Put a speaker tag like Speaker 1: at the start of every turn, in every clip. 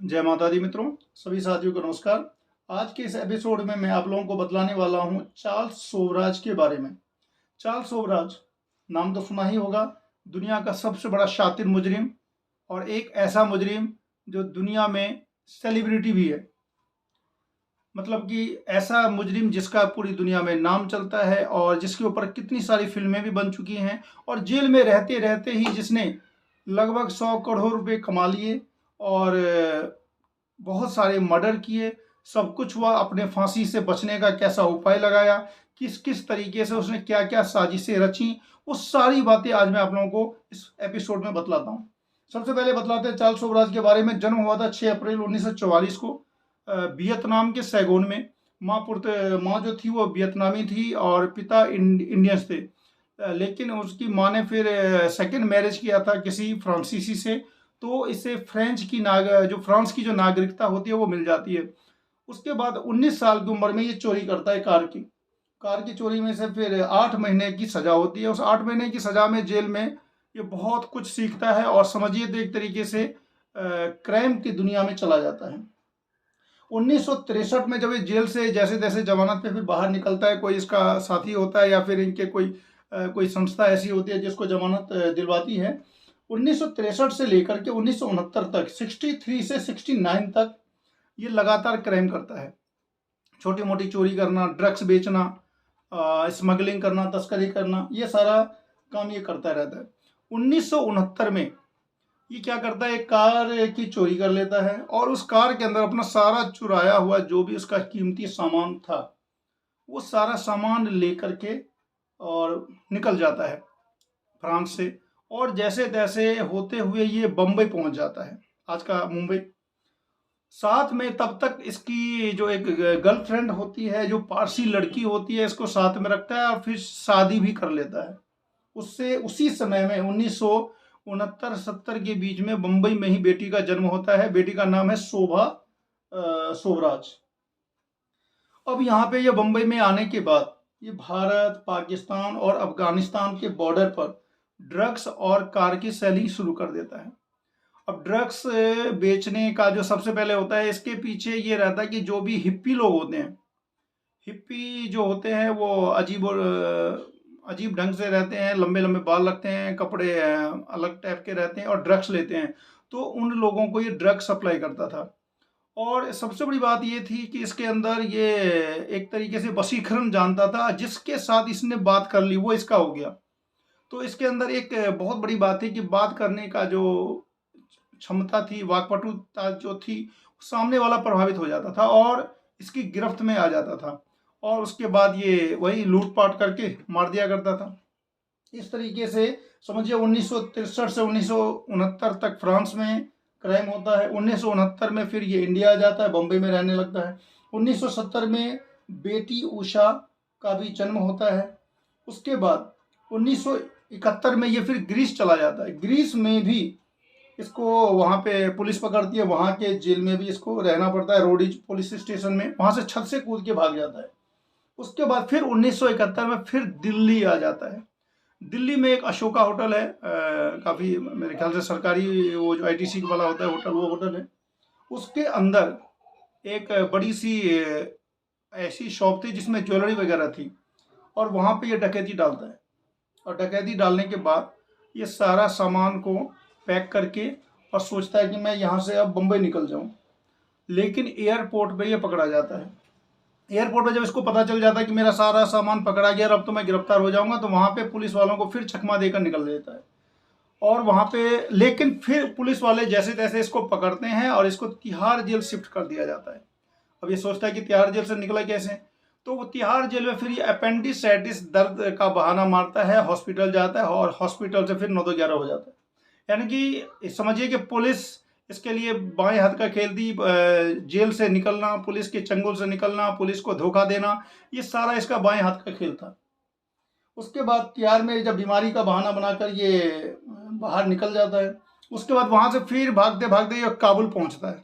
Speaker 1: जय माता दी मित्रों, सभी साथियों को नमस्कार। आज के इस एपिसोड में मैं आप लोगों को बतलाने वाला हूं चार्ल्स सोबराज के बारे में। चार्ल्स सोबराज नाम तो सुना ही होगा। दुनिया का सबसे बड़ा शातिर मुजरिम और एक ऐसा मुजरिम जो दुनिया में सेलिब्रिटी भी है। मतलब कि ऐसा मुजरिम जिसका पूरी दुनिया में नाम चलता है और जिसके ऊपर कितनी सारी फिल्में भी बन चुकी हैं, और जेल में रहते रहते ही जिसने लगभग 100 करोड़ रुपए कमा लिए और बहुत सारे मर्डर किए। सब कुछ हुआ, अपने फांसी से बचने का कैसा उपाय लगाया, किस किस तरीके से उसने क्या क्या साजिशें रची, वो सारी बातें आज मैं आप लोगों को इस एपिसोड में बतलाता हूँ। सबसे पहले बतलाते हैं चार्ल्स सोबराज के बारे में। जन्म हुआ था 6 अप्रैल 1944 को वियतनाम के सैगोन में। माँ जो थी वो वियतनामी थी और पिता इंडियंस थे। लेकिन उसकी माँ ने फिर सेकंड मैरिज किया था किसी फ्रांसीसी से, तो इसे जो फ्रांस की जो नागरिकता होती है वो मिल जाती है। उसके बाद 19 साल की उम्र में ये चोरी करता है कार की चोरी में से फिर 8 महीने की सजा होती है। उस 8 महीने की सजा में जेल में ये बहुत कुछ सीखता है और समझिए तो एक तरीके से क्राइम की दुनिया में चला जाता है। 1963 में जब ये जेल से जैसे तैसे जमानत पे फिर बाहर निकलता है, कोई इसका साथी होता है या फिर इनके कोई संस्था ऐसी होती है जिसको जमानत दिलवाती है। 1963 से लेकर के 1969 तक, 63 से 69 तक ये लगातार क्राइम करता है। छोटी मोटी चोरी करना, ड्रग्स बेचना, स्मगलिंग करना, तस्करी करना, ये सारा काम ये करता रहता है। 1969 में ये क्या करता है, एक कार की चोरी कर लेता है और उस कार के अंदर अपना सारा चुराया हुआ जो भी उसका कीमती सामान था वो सारा सामान लेकर के और निकल जाता है फ्रांस से। और जैसे तैसे होते हुए ये बम्बई पहुंच जाता है, आज का मुंबई। साथ में तब तक इसकी जो एक गर्लफ्रेंड होती है, जो पारसी लड़की होती है, इसको साथ में रखता है और फिर शादी भी कर लेता है उससे। उसी समय में 1969-70 के बीच में बम्बई में ही बेटी का जन्म होता है। बेटी का नाम है शोभा सोबराज। अब यहाँ पे ये बम्बई में आने के बाद ये भारत, पाकिस्तान और अफगानिस्तान के बॉर्डर पर ड्रग्स और कार की सेलिंग शुरू कर देता है। अब ड्रग्स बेचने का जो सबसे पहले होता है, इसके पीछे ये रहता है कि जो भी हिप्पी लोग होते हैं, हिप्पी जो होते हैं वो अजीब ढंग से रहते हैं, लंबे लंबे बाल रखते हैं, कपड़े अलग टाइप के रहते हैं और ड्रग्स लेते हैं। तो उन लोगों को ये ड्रग्स सप्लाई करता था। और सबसे बड़ी बात ये थी कि इसके अंदर ये एक तरीके से वशीकरण जानता था, जिसके साथ इसने बात कर ली वो इसका हो गया। तो इसके अंदर एक बहुत बड़ी बात थी कि बात करने का जो क्षमता थी, वाकपटुता जो थी, सामने वाला प्रभावित हो जाता था और इसकी गिरफ्त में आ जाता था और उसके बाद ये वही लूटपाट करके मार दिया करता था। इस तरीके से समझिए 1963 से 1969 तक फ्रांस में क्राइम होता है। 1969 में फिर ये इंडिया आ जाता है, बम्बई में रहने लगता है। 1970 में बेटी उषा का भी जन्म होता है। उसके बाद 1971 में ये फिर ग्रीस चला जाता है। ग्रीस में भी इसको वहाँ पे पुलिस पकड़ती है, वहाँ के जेल में भी इसको रहना पड़ता है, रोडीज पुलिस स्टेशन में। वहाँ से छत से कूद के भाग जाता है। उसके बाद फिर 1971 में फिर दिल्ली आ जाता है। दिल्ली में एक अशोका होटल है, काफ़ी मेरे ख्याल से सरकारी, वो जो आईटीसी वाला होता है होटल, वो होटल है। उसके अंदर एक बड़ी सी ऐसी शॉप थी जिसमें ज्वेलरी वगैरह थी और वहाँ पे ये डकैती डालता है। और डकैती डालने के बाद ये सारा सामान को पैक करके और सोचता है कि मैं यहाँ से अब बम्बई निकल जाऊँ। लेकिन एयरपोर्ट पे ये पकड़ा जाता है। एयरपोर्ट पे जब इसको पता चल जाता है कि मेरा सारा सामान पकड़ा गया और अब तो मैं गिरफ्तार हो जाऊंगा, तो वहाँ पे पुलिस वालों को फिर चकमा देकर निकल देता है। और वहाँ पे लेकिन फिर पुलिस वाले जैसे तैसे इसको पकड़ते हैं और इसको तिहाड़ जेल शिफ्ट कर दिया जाता है। अब ये सोचता है कि तिहाड़ जेल से निकला कैसे, तो वो तिहाड़ जेल में फिर ये अपेंडिसाइटिस दर्द का बहाना मारता है, हॉस्पिटल जाता है और हॉस्पिटल से फिर 9-11 हो जाता है। यानी कि समझिए कि पुलिस इसके लिए बाएं हाथ का खेल थी। जेल से निकलना, पुलिस के चंगुल से निकलना, पुलिस को धोखा देना, ये सारा इसका बाएं हाथ का खेल था। उसके बाद तिहाड़ में जब बीमारी का बहाना बनाकर ये बाहर निकल जाता है, उसके बाद वहां से फिर भागते भागते ये काबुल पहुंचता है।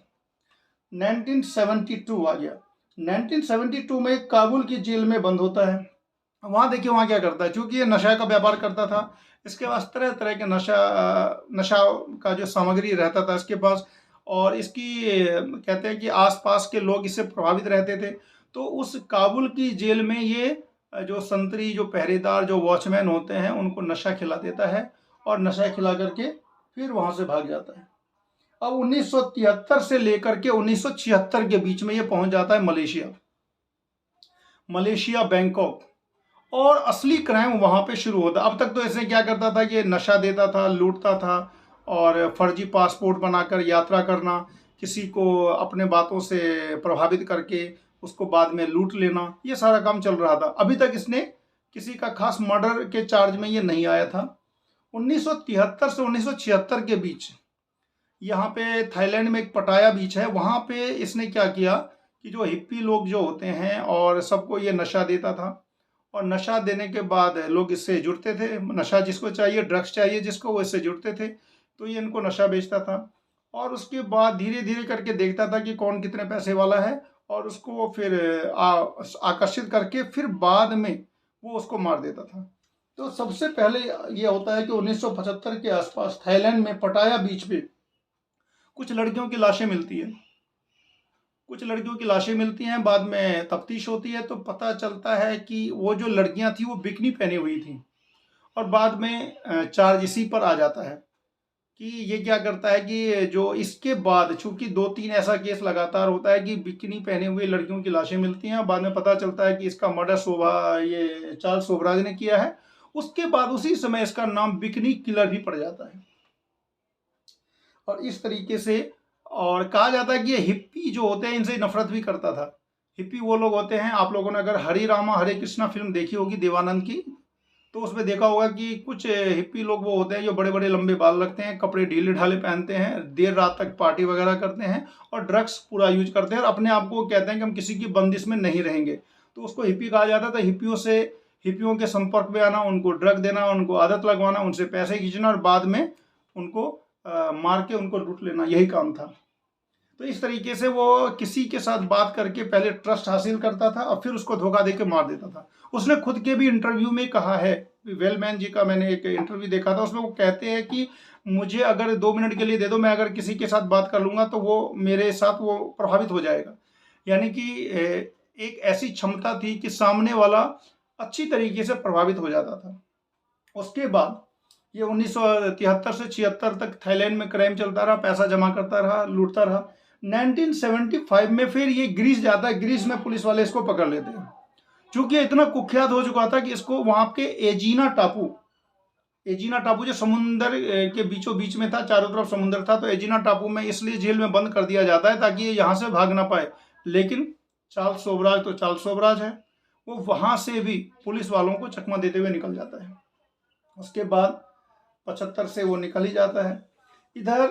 Speaker 1: 1972 आ गया। 1972 में काबुल की जेल में बंद होता है। वहाँ देखिए वहाँ क्या करता है, चूंकि ये नशा का व्यापार करता था, इसके पास तरह तरह के नशा का जो सामग्री रहता था इसके पास। और इसकी कहते हैं कि आसपास के लोग इससे प्रभावित रहते थे। तो उस काबुल की जेल में ये जो संतरी, जो पहरेदार, जो वॉचमैन होते हैं, उनको नशा खिला देता है और नशा खिला करके फिर वहाँ से भाग जाता है। अब 1973 से लेकर के 1976 के बीच में ये पहुंच जाता है मलेशिया, बैंकॉक। और असली क्राइम वहां पे शुरू होता। अब तक तो ऐसे क्या करता था कि नशा देता था, लूटता था और फर्जी पासपोर्ट बनाकर यात्रा करना, किसी को अपने बातों से प्रभावित करके उसको बाद में लूट लेना, ये सारा काम चल रहा था। अभी तक इसने किसी का खास मर्डर के चार्ज में ये नहीं आया था। 1973 से 1976 के बीच यहाँ पे थाईलैंड में एक पटाया बीच है, वहाँ पे इसने क्या किया कि जो हिप्पी लोग जो होते हैं और सबको ये नशा देता था, और नशा देने के बाद लोग इससे जुड़ते थे। नशा जिसको चाहिए, ड्रग्स चाहिए जिसको, वो इससे जुड़ते थे, तो ये इनको नशा बेचता था। और उसके बाद धीरे धीरे करके देखता था कि कौन कितने पैसे वाला है, और उसको फिर आकर्षित करके फिर बाद में वो उसको मार देता था। तो सबसे पहले ये होता है कि 1975 के आसपास थाईलैंड में पटाया बीच पे कुछ लड़कियों की लाशें मिलती है। हैं। बाद में तफ्तीश होती है तो पता चलता है कि वो जो लड़कियां थी वो बिकनी पहनी हुई थी। और बाद में चार्ज इसी पर आ जाता है कि ये क्या करता है कि जो इसके बाद, चूंकि 2-3 ऐसा केस लगातार होता है कि बिकनी पहने हुए लड़कियों की लाशें मिलती हैं, बाद में पता चलता है कि इसका मर्डर ये चार्ल्स सोबराज ने किया है। उसके बाद उसी समय इसका नाम बिकनी किलर भी पड़ जाता है। और इस तरीके से, और कहा जाता है कि ये हिप्पी जो होते हैं इनसे नफरत भी करता था। हिप्पी वो लोग होते हैं, आप लोगों ने अगर हरे रामा हरे कृष्णा फिल्म देखी होगी देवानंद की, तो उसमें देखा होगा कि कुछ हिप्पी लोग वो होते हैं जो बड़े बड़े लंबे बाल रखते हैं, कपड़े ढीले ढाले पहनते हैं, देर रात तक पार्टी वगैरह करते हैं और ड्रग्स पूरा यूज करते हैं, और अपने आप को कहते हैं कि हम किसी की बंदिश में नहीं रहेंगे। तो उसको हिप्पी कहा जाता था। हिप्पियों के संपर्क में आना, उनको ड्रग देना, उनको आदत लगवाना, उनसे पैसे खींचना और बाद में उनको मार के उनको लूट लेना, यही काम था। तो इस तरीके से वो किसी के साथ बात करके पहले ट्रस्ट हासिल करता था और फिर उसको धोखा देके मार देता था। उसने खुद के भी इंटरव्यू में कहा है, वेलमैन जी का मैंने एक इंटरव्यू देखा था, उसमें वो कहते हैं कि मुझे अगर 2 मिनट के लिए दे दो, मैं अगर किसी के साथ बात कर लूँगा तो वो मेरे साथ वो प्रभावित हो जाएगा। यानी कि एक ऐसी क्षमता थी कि सामने वाला अच्छी तरीके से प्रभावित हो जाता था। उसके बाद ये 1973 से 76 तक थाईलैंड में क्राइम चलता रहा, पैसा जमा करता रहा, लूटता रहा। 1975 में फिर ये ग्रीस जाता है। ग्रीस में पुलिस वाले इसको पकड़ लेते हैं। चूंकि इतना कुख्यात हो चुका था कि इसको वहां के एजीना टापू जो समुंदर के बीचों बीच में था, चारों तरफ समुंदर था, तो एजीना टापू में इसलिए जेल में बंद कर दिया जाता है ताकि ये यहाँ से भाग ना पाए। लेकिन चार्ल्स सोबराज तो चार्ल्स सोबराज है, वो वहां से भी पुलिस वालों को चकमा देते हुए निकल जाता है। उसके बाद 75 से वो निकल ही जाता है इधर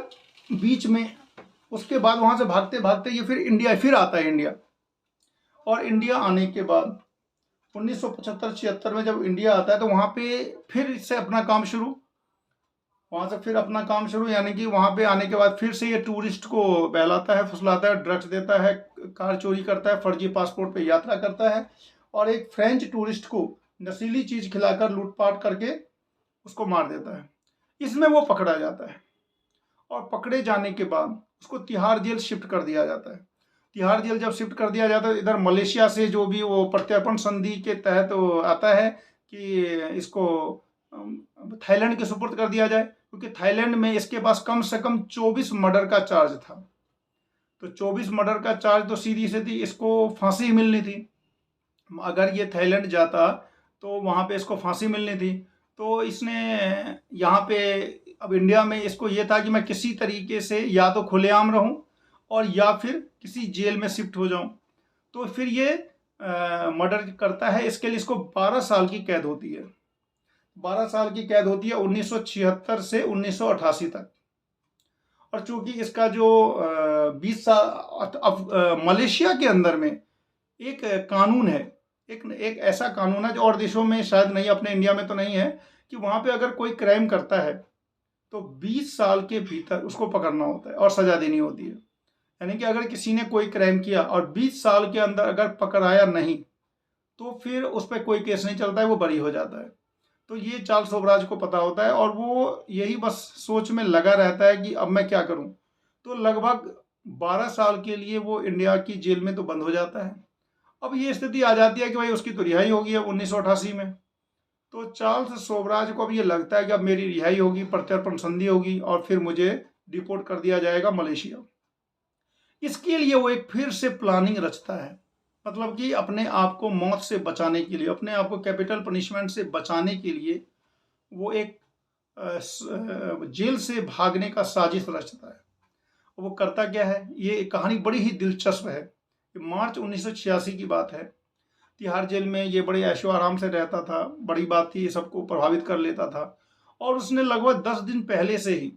Speaker 1: बीच में। उसके बाद वहां से भागते भागते ये फिर आता है इंडिया। और इंडिया आने के बाद 1975-76 में जब इंडिया आता है तो वहां पे फिर से अपना काम शुरू। यानी कि वहां पे आने के बाद फिर से ये टूरिस्ट को बहलाता है, फुसलाता है, ड्रग्स देता है, कार चोरी करता है, फर्जी पासपोर्ट पे यात्रा करता है और एक फ्रेंच टूरिस्ट को नशीली चीज खिलाकर लूटपाट करके उसको मार देता है। इसमें वो पकड़ा जाता है और पकड़े जाने के बाद उसको तिहाड़ जेल शिफ्ट कर दिया जाता है। तिहाड़ जेल जब शिफ्ट कर दिया जाता है, इधर मलेशिया से जो भी वो प्रत्यर्पण संधि के तहत वो आता है कि इसको थाईलैंड के सुपुर्द कर दिया जाए, क्योंकि थाईलैंड में इसके पास कम से कम 24 मर्डर का चार्ज था। तो 24 मर्डर का चार्ज तो सीधी सीधी इसको फांसी मिलनी थी। अगर ये थाईलैंड जाता तो वहाँ पे इसको फांसी मिलनी थी। तो इसने यहाँ पे, अब इंडिया में इसको ये था कि मैं किसी तरीके से या तो खुलेआम रहूं और या फिर किसी जेल में शिफ्ट हो जाऊं। तो फिर ये मर्डर करता है। इसके लिए इसको 12 साल की कैद होती है। 12 साल की कैद होती है 1976 से 1988 तक। और चूंकि इसका जो 20 साल मलेशिया के अंदर में एक कानून है, एक ऐसा कानून है जो और देशों में शायद नहीं, अपने इंडिया में तो नहीं है, कि वहां पे अगर कोई क्राइम करता है तो 20 साल के भीतर उसको पकड़ना होता है और सजा देनी होती है। यानी कि अगर किसी ने कोई क्राइम किया और 20 साल के अंदर अगर पकड़ाया नहीं तो फिर उस पर कोई केस नहीं चलता है, वो बरी हो जाता है। तो ये चार्ल्स सोबराज को पता होता है और वो यही बस सोच में लगा रहता है कि अब मैं क्या करूं। तो लगभग 12 साल के लिए वो इंडिया की जेल में तो बंद हो जाता है। अब ये स्थिति आ जाती है कि भाई उसकी तो रिहाई होगी अब 1988 में। तो चार्ल्स सोबराज को अब ये लगता है कि अब मेरी रिहाई होगी, प्रत्यर्पण संधि होगी और फिर मुझे डिपोर्ट कर दिया जाएगा मलेशिया। इसके लिए वो एक फिर से प्लानिंग रचता है, मतलब कि अपने आप को मौत से बचाने के लिए, अपने आप को कैपिटल पनिशमेंट से बचाने के लिए वो एक जेल से भागने का साजिश रचता है। वो करता क्या है, ये कहानी बड़ी ही दिलचस्प है। मार्च 1986 की बात है। तिहाड़ जेल में ये बड़े ऐशो आराम से रहता था, बड़ी बात थी, ये सबको प्रभावित कर लेता था। और उसने लगभग 10 दिन पहले से ही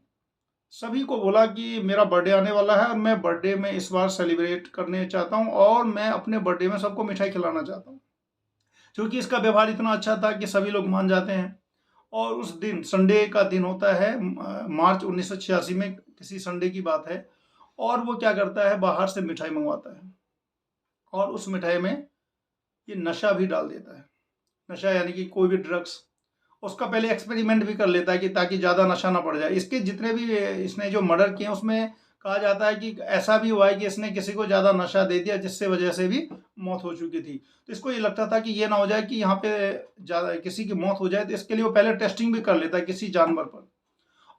Speaker 1: सभी को बोला कि मेरा बर्थडे आने वाला है और मैं बर्थडे में इस बार सेलिब्रेट करने चाहता हूँ और मैं अपने बर्थडे में सबको मिठाई खिलाना चाहता हूँ। क्योंकि इसका व्यवहार इतना अच्छा था कि सभी लोग मान जाते हैं। और उस दिन संडे का दिन होता है, मार्च 1986 में किसी संडे की बात है। और वो क्या करता है, बाहर से मिठाई मंगवाता है और उस मिठाई में ये नशा भी डाल देता है। नशा यानी कि कोई भी ड्रग्स। उसका पहले एक्सपेरिमेंट भी कर लेता है कि ताकि ज़्यादा नशा ना पड़ जाए। इसके जितने भी इसने जो मर्डर किए उसमें कहा जाता है कि ऐसा भी हुआ है कि इसने किसी को ज़्यादा नशा दे दिया जिससे वजह से भी मौत हो चुकी थी। तो इसको ये लगता था कि ये ना हो जाए कि यहाँ पे ज़्यादा किसी की मौत हो जाए, तो इसके लिए वो पहले टेस्टिंग भी कर लेता है किसी जानवर पर।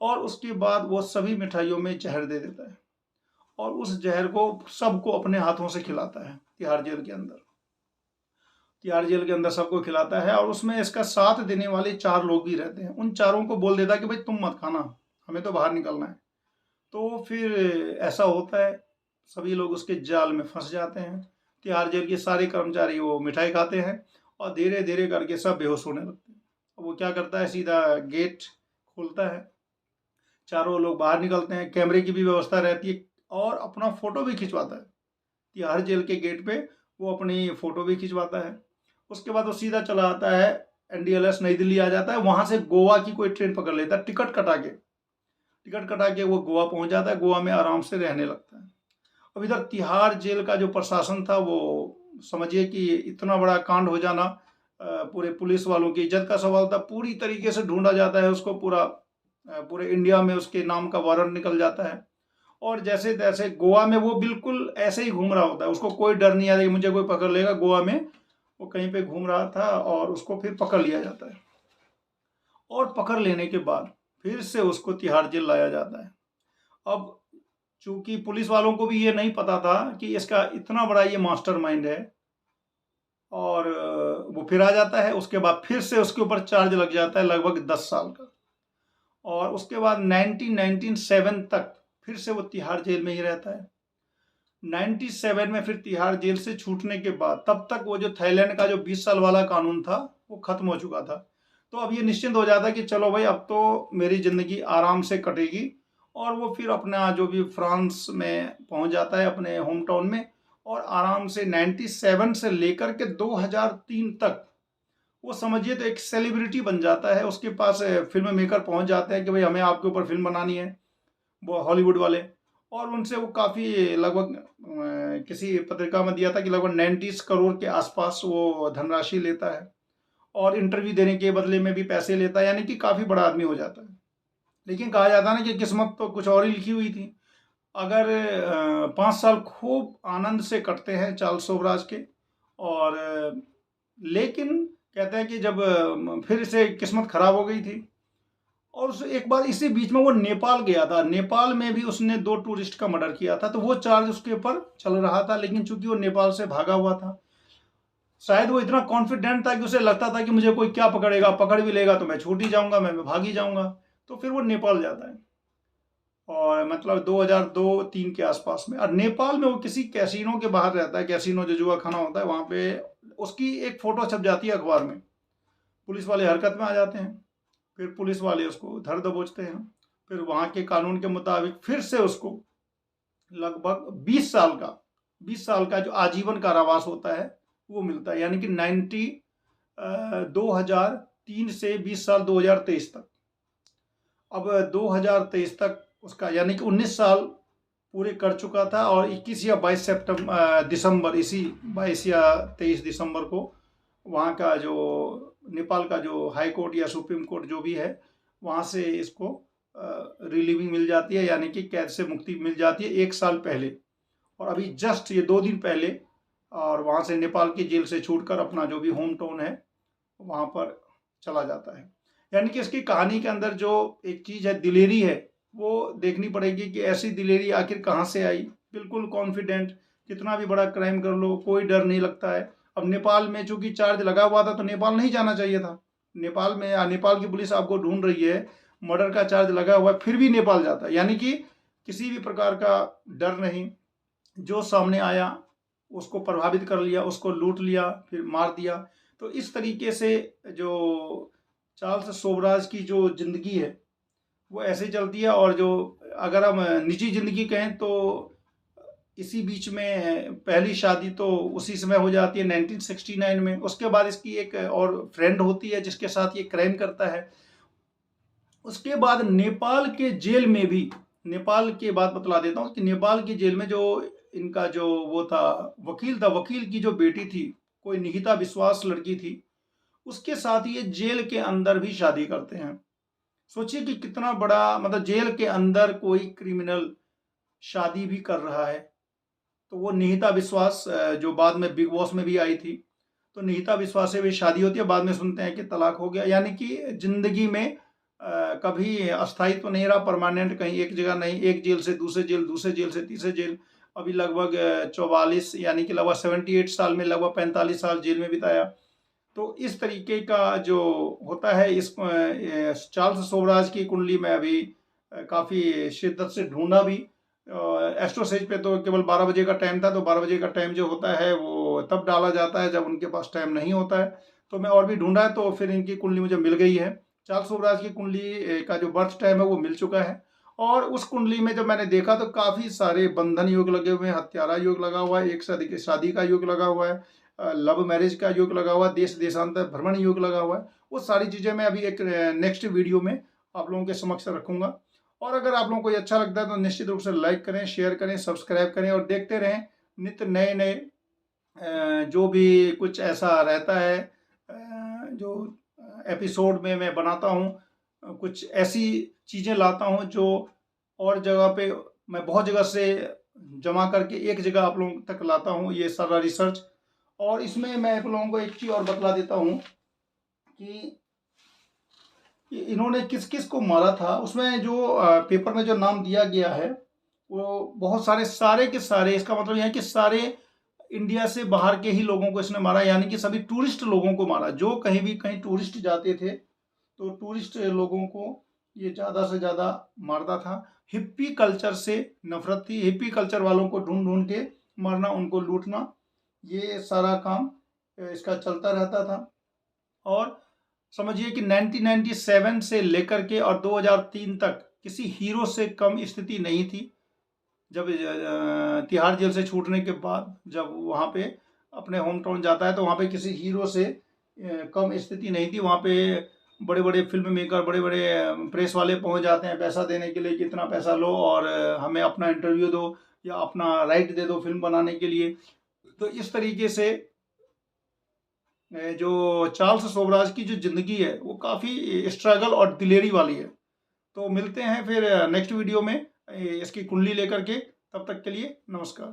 Speaker 1: और उसके बाद वो सभी मिठाइयों में जहर दे देता है और उस जहर को सबको अपने हाथों से खिलाता है। तिहाड़ जेल के अंदर, तिहाड़ जेल के अंदर सबको खिलाता है। और उसमें इसका साथ देने वाले 4 लोग भी रहते हैं। उन चारों को बोल देता है कि भाई तुम मत खाना, हमें तो बाहर निकलना है। तो फिर ऐसा होता है, सभी लोग उसके जाल में फंस जाते हैं। तिहाड़ जेल के सारे कर्मचारी वो मिठाई खाते हैं और धीरे धीरे करके सब बेहोश होने लगते हैं। वो क्या करता है, सीधा गेट खोलता है, चारों लोग बाहर निकलते हैं। कैमरे की भी व्यवस्था रहती है और अपना फोटो भी खिंचवाता है। तिहाड़ जेल के गेट पे वो अपनी फोटो भी खिंचवाता है। उसके बाद वो सीधा चला आता है, NDLS नई दिल्ली आ जाता है। वहां से गोवा की कोई ट्रेन पकड़ लेता है, टिकट कटा के वो गोवा पहुंच जाता है। गोवा में आराम से रहने लगता है। अब इधर तिहाड़ जेल का जो प्रशासन था, वो समझिए कि इतना बड़ा कांड हो जाना पूरे पुलिस वालों की इज्जत का सवाल था। पूरी तरीके से ढूंढा जाता है उसको, पूरे इंडिया में उसके नाम का वारंट निकल जाता है। और जैसे तैसे गोवा में वो बिल्कुल ऐसे ही घूम रहा होता है, उसको कोई डर नहीं आता कि मुझे कोई पकड़ लेगा। गोवा में वो कहीं पे घूम रहा था और उसको फिर पकड़ लिया जाता है। और पकड़ लेने के बाद फिर से उसको तिहाड़ जेल लाया जाता है। अब चूंकि पुलिस वालों को भी ये नहीं पता था कि इसका इतना बड़ा ये मास्टरमाइंड है, और वो फिर आ जाता है। उसके बाद फिर से उसके ऊपर चार्ज लग जाता है लगभग 10 साल का। और उसके बाद 1997 तक फिर से वो तिहाड़ जेल में ही रहता है। 97 में फिर तिहाड़ जेल से छूटने के बाद, तब तक वो जो थाईलैंड का जो 20 साल वाला कानून था वो खत्म हो चुका था। तो अब ये निश्चिंत हो जाता है कि चलो भाई, अब तो मेरी जिंदगी आराम से कटेगी। और वो फिर अपना जो भी फ्रांस में पहुंच जाता है, अपने होम टाउन में। और आराम से 97 से लेकर के 2003 तक वो समझिए तो एक सेलिब्रिटी बन जाता है। उसके पास फिल्म मेकर पहुंच जाते हैं कि भाई हमें आपके ऊपर फिल्म बनानी है, वो हॉलीवुड वाले। और उनसे वो काफ़ी लगभग किसी पत्रिका में दिया था कि लगभग 90 करोड़ के आसपास वो धनराशि लेता है और इंटरव्यू देने के बदले में भी पैसे लेता है, यानी कि काफ़ी बड़ा आदमी हो जाता है। लेकिन कहा जाता है ना कि किस्मत तो कुछ और ही लिखी हुई थी। अगर 5 साल खूब आनंद से कटते हैं चार्ल्स सोबराज के। और लेकिन कहते हैं कि जब फिर से किस्मत खराब हो गई थी। और एक बार इसी बीच में वो नेपाल गया था। नेपाल में भी उसने 2 टूरिस्ट का मर्डर किया था, तो वो चार्ज उसके ऊपर चल रहा था। लेकिन चूंकि वो नेपाल से भागा हुआ था, शायद वो इतना कॉन्फिडेंट था कि उसे लगता था कि मुझे कोई क्या पकड़ेगा, पकड़ भी लेगा तो मैं छूट ही जाऊंगा, मैं भाग ही जाऊंगा। तो फिर वो नेपाल जाता है, और मतलब 2002-3 के आसपास में। और नेपाल में वो किसी कैसीनो के बाहर रहता है, कैसीनो जो जुआ खाना होता है वहाँ पे। उसकी एक फ़ोटो छप जाती है अखबार में। पुलिस वाले हरकत में आ जाते हैं। फिर पुलिस वाले उसको धर दबोचते हैं। फिर वहाँ के कानून के मुताबिक फिर से उसको लगभग 20 साल का जो आजीवन कारावास होता है वो मिलता है। यानी कि 2003 से 20 साल 2023 तक। अब 2023 तक उसका यानी कि 19 साल पूरे कर चुका था। और 21 या 22 दिसंबर, इसी 22 या 23 दिसंबर को वहाँ का जो नेपाल का जो हाई कोर्ट या सुप्रीम कोर्ट जो भी है, वहाँ से इसको रिलीविंग मिल जाती है, यानी कि कैद से मुक्ति मिल जाती है 1 साल पहले। और अभी जस्ट ये 2 दिन पहले और वहाँ से नेपाल की जेल से छूटकर अपना जो भी होम टाउन है वहाँ पर चला जाता है। यानी कि इसकी कहानी के अंदर जो एक चीज़ है, दिलेरी है, वो देखनी पड़ेगी कि ऐसी दिलेरी आखिर कहाँ से आई। बिल्कुल कॉन्फिडेंट, कितना भी बड़ा क्राइम कर लो कोई डर नहीं लगता है। अब नेपाल में चूंकि चार्ज लगा हुआ था तो नेपाल नहीं जाना चाहिए था। नेपाल में नेपाल की पुलिस आपको ढूंढ रही है, मर्डर का चार्ज लगा हुआ है, फिर भी नेपाल जाता है। यानी कि किसी भी प्रकार का डर नहीं, जो सामने आया उसको प्रभावित कर लिया, उसको लूट लिया, फिर मार दिया। तो इस तरीके से जो चार्ल्स शोभराज की जो ज़िंदगी है वो ऐसे चलती है। और जो अगर हम निजी ज़िंदगी कहें तो इसी बीच में पहली शादी तो उसी समय हो जाती है 1969 में। उसके बाद इसकी एक और फ्रेंड होती है जिसके साथ ये क्राइम करता है। उसके बाद नेपाल के जेल में भी, नेपाल की बात बतला देता हूँ कि नेपाल की जेल में जो इनका जो वो था वकील था, वकील की जो बेटी थी, कोई निकिता विश्वास लड़की थी, उसके साथ ये जेल के अंदर भी शादी करते हैं। सोचिए कि कितना बड़ा, मतलब जेल के अंदर कोई क्रिमिनल शादी भी कर रहा है। तो वो निहिता विश्वास जो बाद में बिग बॉस में भी आई थी, तो निहिता विश्वास से भी शादी होती है, बाद में सुनते हैं कि तलाक हो गया। यानी कि जिंदगी में कभी अस्थायित्व तो नहीं रहा, परमानेंट कहीं एक जगह नहीं, एक जेल से दूसरे जेल, दूसरे जेल से तीसरे जेल। अभी लगभग 44 यानी कि लगभग 78 साल में लगभग 45 साल जेल में बिताया। तो इस तरीके का जो होता है, इस चार्ल्स शोभराज की कुंडली में अभी काफ़ी शिद्दत से ढूंढा भी। एस्ट्रो सेज पे तो केवल 12 बजे का टाइम था, तो 12 बजे का टाइम जो होता है वो तब डाला जाता है जब उनके पास टाइम नहीं होता है। तो मैं और भी ढूंढा है, तो फिर इनकी कुंडली मुझे मिल गई है। चार्ल्स शोभराज की कुंडली का जो बर्थ टाइम है वो मिल चुका है। और उस कुंडली में जब मैंने देखा तो काफ़ी सारे बंधन योग लगे हुए हैं, हत्यारा योग लगा हुआ है, एक शादी शादी का योग लगा हुआ है, लव मैरिज का योग लगा हुआ है, देश देशांतर भ्रमण योग लगा हुआ है। वो सारी चीज़ें मैं अभी एक नेक्स्ट वीडियो में आप लोगों के समक्ष रखूँगा। और अगर आप लोगों को ये अच्छा लगता है तो निश्चित रूप से लाइक करें, शेयर करें, सब्सक्राइब करें और देखते रहें नित्य नए नए जो भी कुछ ऐसा रहता है जो एपिसोड में मैं बनाता हूँ, कुछ ऐसी चीज़ें लाता हूँ जो और जगह पे मैं बहुत जगह से जमा करके एक जगह आप लोगों तक लाता हूँ, ये सारा रिसर्च। और इसमें मैं आप लोगों को एक चीज़ और बतला देता हूँ कि इन्होंने किस किस को मारा था। उसमें जो पेपर में जो नाम दिया गया है वो बहुत सारे, सारे के सारे, इसका मतलब यह है कि सारे इंडिया से बाहर के ही लोगों को इसने मारा। यानी कि सभी टूरिस्ट लोगों को मारा, जो कहीं भी कहीं टूरिस्ट जाते थे तो टूरिस्ट लोगों को ये ज़्यादा से ज़्यादा मारता था। हिप्पी कल्चर से नफरत थी, हिप्पी कल्चर वालों को ढूंढ ढूंढ के मारना, उनको लूटना, ये सारा काम इसका चलता रहता था। और समझिए कि 1997 से लेकर के और 2003 तक किसी हीरो से कम स्थिति नहीं थी। जब तिहाड़ जेल से छूटने के बाद जब वहाँ पे अपने होम टाउन जाता है तो वहाँ पे किसी हीरो से कम स्थिति नहीं थी। वहाँ पे बड़े बड़े फिल्म मेकर, बड़े बड़े प्रेस वाले पहुँच जाते हैं पैसा देने के लिए, कितना पैसा लो और हमें अपना इंटरव्यू दो या अपना राइट दे दो फिल्म बनाने के लिए। तो इस तरीके से जो चार्ल्स शोभराज की जो ज़िंदगी है वो काफ़ी स्ट्रगल और दिलेरी वाली है। तो मिलते हैं फिर नेक्स्ट वीडियो में इसकी कुंडली लेकर के। तब तक के लिए नमस्कार।